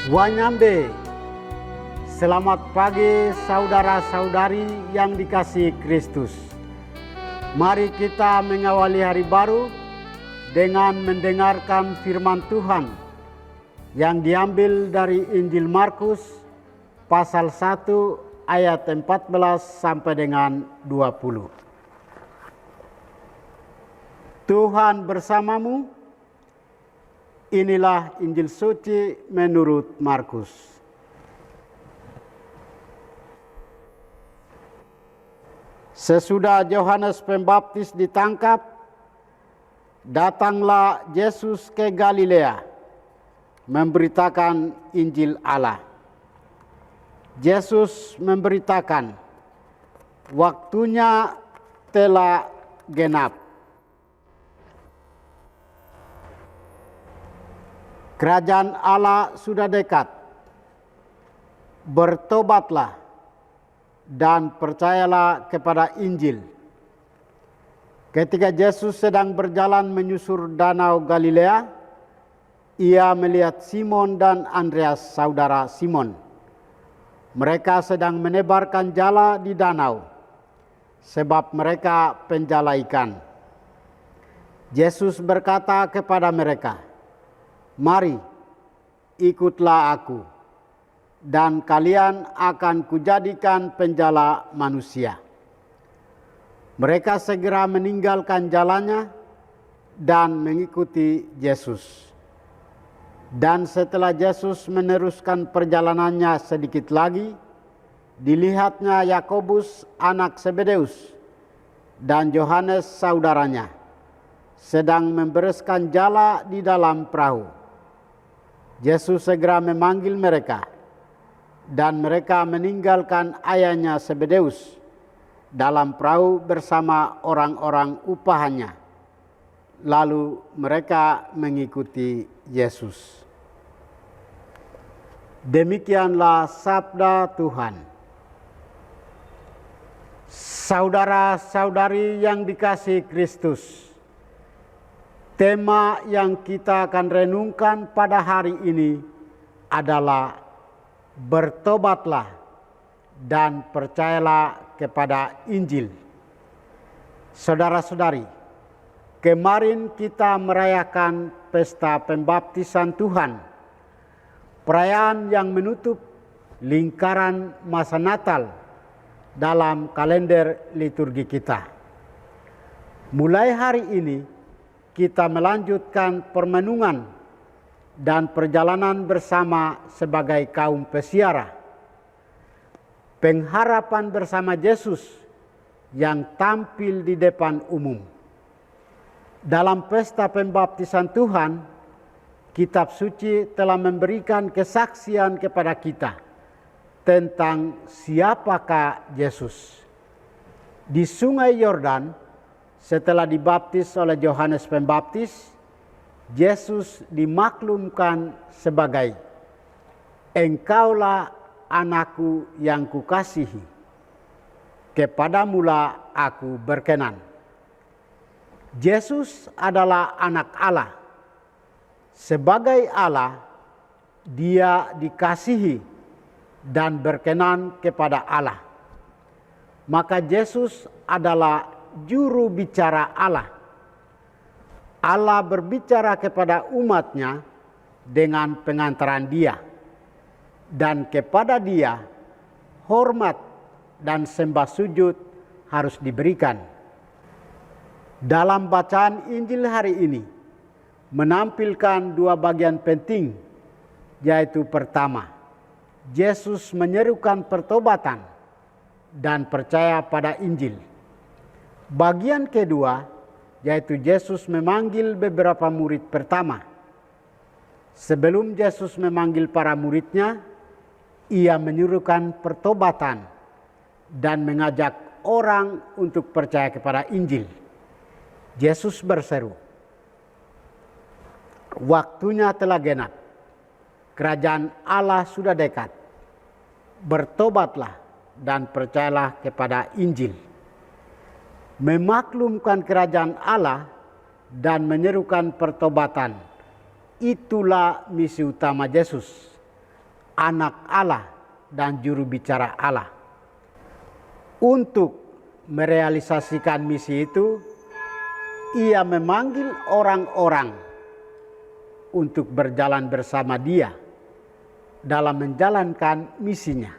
Wanyambe, selamat pagi saudara-saudari yang dikasihi Kristus. Mari kita mengawali hari baru dengan mendengarkan firman Tuhan yang diambil dari Injil Markus pasal 1 ayat 14 sampai dengan 20. Tuhan bersamamu. Inilah Injil suci menurut Markus. Sesudah Yohanes Pembaptis ditangkap, datanglah Yesus ke Galilea memberitakan Injil Allah. Yesus memberitakan, waktunya telah genap. Kerajaan Allah sudah dekat. Bertobatlah dan percayalah kepada Injil. Ketika Yesus sedang berjalan menyusur danau Galilea, ia melihat Simon dan Andreas, saudara Simon. Mereka sedang menebarkan jala di danau, sebab mereka penjala ikan. Yesus berkata kepada mereka, "Mari, ikutlah aku, dan kalian akan kujadikan penjala manusia." Mereka segera meninggalkan jalannya dan mengikuti Yesus. Dan setelah Yesus meneruskan perjalanannya sedikit lagi, dilihatnya Yakobus anak Zebedeus dan Yohanes saudaranya sedang membereskan jala di dalam perahu. Yesus segera memanggil mereka, dan mereka meninggalkan ayahnya Zebedeus dalam perahu bersama orang-orang upahannya. Lalu mereka mengikuti Yesus. Demikianlah sabda Tuhan. Saudara-saudari yang dikasihi Kristus, tema yang kita akan renungkan pada hari ini adalah bertobatlah dan percayalah kepada Injil. Saudara-saudari, kemarin kita merayakan pesta pembaptisan Tuhan, perayaan yang menutup lingkaran masa Natal dalam kalender liturgi kita. Mulai hari ini, kita melanjutkan permenungan dan perjalanan bersama sebagai kaum peziarah. Pengharapan bersama Yesus yang tampil di depan umum. Dalam pesta pembaptisan Tuhan, kitab suci telah memberikan kesaksian kepada kita tentang siapakah Yesus. Di Sungai Yordan, setelah dibaptis oleh Yohanes Pembaptis, Yesus dimaklumkan sebagai, "Engkaulah anakku yang kukasihi, kepadamulah aku berkenan." Yesus adalah anak Allah. Sebagai Allah, dia dikasihi dan berkenan kepada Allah. Maka Yesus adalah juru bicara Allah. Allah berbicara kepada umatnya dengan pengantaran dia. Dan kepada dia hormat dan sembah sujud harus diberikan. Dalam bacaan Injil hari ini menampilkan dua bagian penting, yaitu pertama, Yesus menyerukan pertobatan dan percaya pada Injil. Bagian kedua, yaitu Yesus memanggil beberapa murid pertama. Sebelum Yesus memanggil para muridnya, ia menyuruhkan pertobatan dan mengajak orang untuk percaya kepada Injil. Yesus berseru, "Waktunya telah genap. Kerajaan Allah sudah dekat. Bertobatlah dan percayalah kepada Injil." Memaklumkan kerajaan Allah dan menyerukan pertobatan, itulah misi utama Yesus. anak Allah dan juru bicara Allah. Untuk merealisasikan misi itu, ia memanggil orang-orang untuk berjalan bersama dia dalam menjalankan misinya.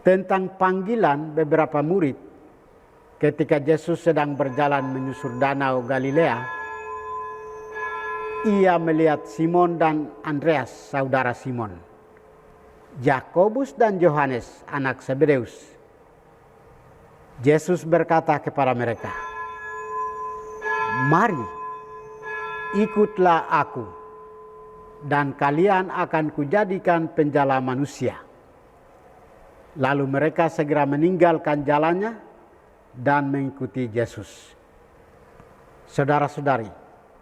Tentang panggilan beberapa murid ketika Yesus sedang berjalan menyusur danau Galilea, ia melihat Simon dan Andreas, saudara Simon, Yakobus dan Yohanes, anak Zebedeus. Yesus berkata kepada mereka, "Mari, ikutlah aku, dan kalian akan kujadikan penjala manusia." Lalu mereka segera meninggalkan jalannya dan mengikuti Yesus. Saudara-saudari,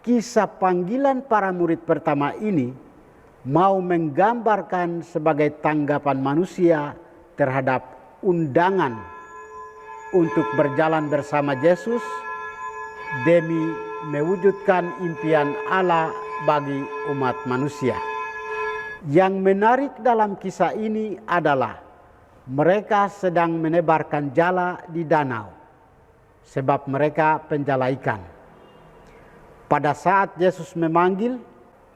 kisah panggilan para murid pertama ini mau menggambarkan sebagai tanggapan manusia terhadap undangan untuk berjalan bersama Yesus demi mewujudkan impian Allah bagi umat manusia. Yang menarik dalam kisah ini adalah mereka sedang menebarkan jala di danau, sebab mereka penjala ikan. Pada saat Yesus memanggil,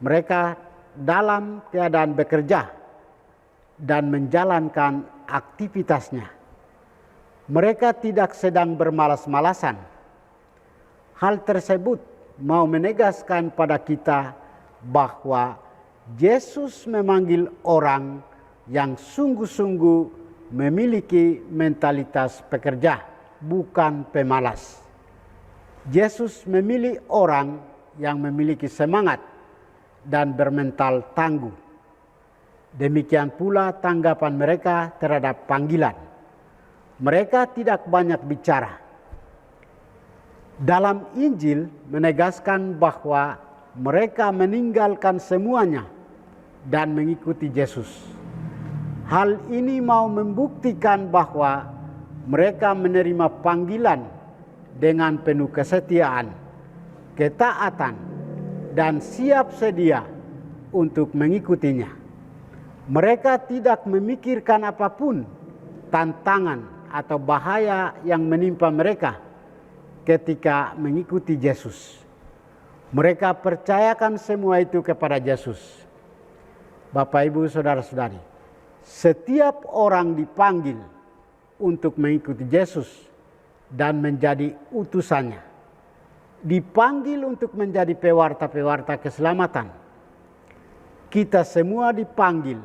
mereka dalam keadaan bekerja dan menjalankan aktivitasnya. Mereka tidak sedang bermalas-malasan. Hal tersebut mau menegaskan pada kita bahwa Yesus memanggil orang yang sungguh-sungguh memiliki mentalitas pekerja, bukan pemalas. Yesus memilih orang yang memiliki semangat dan bermental tangguh. Demikian pula tanggapan mereka terhadap panggilan. Mereka tidak banyak bicara. Dalam Injil menegaskan bahwa mereka meninggalkan semuanya dan mengikuti Yesus. Hal ini mau membuktikan bahwa mereka menerima panggilan dengan penuh kesetiaan, ketaatan, dan siap sedia untuk mengikutinya. Mereka tidak memikirkan apapun tantangan atau bahaya yang menimpa mereka ketika mengikuti Yesus. Mereka percayakan semua itu kepada Yesus. Bapak, Ibu, saudara-saudari, setiap orang dipanggil untuk mengikuti Yesus dan menjadi utusannya. Dipanggil untuk menjadi pewarta-pewarta keselamatan. Kita semua dipanggil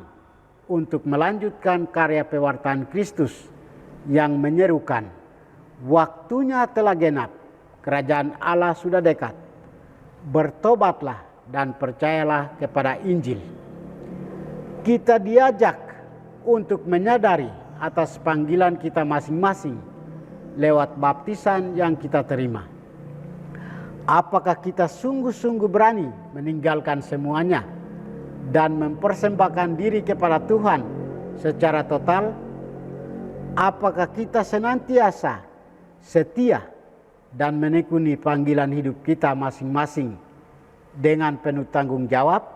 untuk melanjutkan karya pewartaan Kristus yang menyerukan, "Waktunya telah genap, kerajaan Allah sudah dekat. Bertobatlah dan percayalah kepada Injil." Kita diajak untuk menyadari atas panggilan kita masing-masing lewat baptisan yang kita terima. Apakah kita sungguh-sungguh berani meninggalkan semuanya dan mempersembahkan diri kepada Tuhan secara total? Apakah kita senantiasa setia dan menekuni panggilan hidup kita masing-masing dengan penuh tanggung jawab?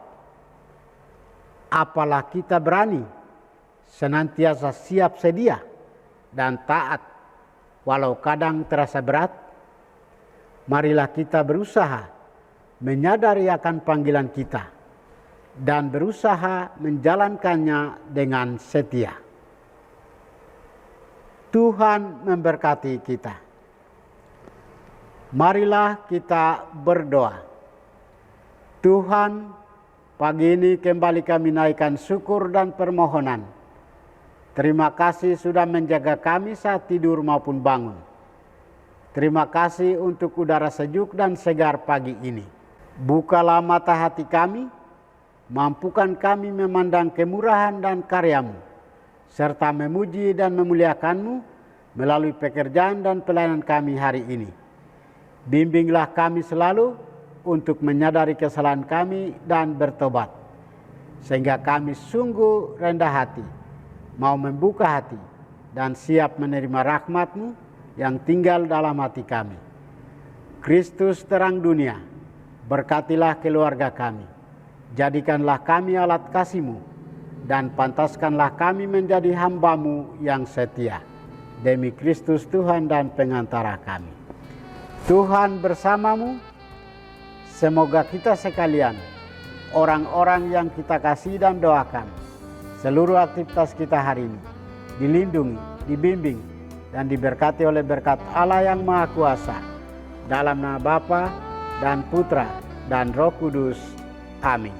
Apalah kita berani senantiasa siap sedia dan taat walau kadang terasa berat? Marilah kita berusaha menyadari akan panggilan kita dan berusaha menjalankannya dengan setia. Tuhan memberkati kita. Marilah kita berdoa. Tuhan, pagi ini kembali kami naikkan syukur dan permohonan. Terima kasih sudah menjaga kami saat tidur maupun bangun. Terima kasih untuk udara sejuk dan segar pagi ini. Bukalah mata hati kami, mampukan kami memandang kemurahan dan karya-Mu, serta memuji dan memuliakan-Mu melalui pekerjaan dan pelayanan kami hari ini. Bimbinglah kami selalu untuk menyadari kesalahan kami dan bertobat, sehingga kami sungguh rendah hati, mau membuka hati dan siap menerima rahmat-Mu yang tinggal dalam hati kami. Kristus terang dunia, berkatilah keluarga kami. Jadikanlah kami alat kasih-Mu dan pantaskanlah kami menjadi hamba-Mu yang setia. Demi Kristus Tuhan dan pengantara kami. Tuhan bersamamu, semoga kita sekalian, orang-orang yang kita kasih dan doakan, seluruh aktivitas kita hari ini, dilindungi, dibimbing, dan diberkati oleh berkat Allah yang Maha Kuasa, dalam nama Bapa dan Putra dan Roh Kudus. Amin.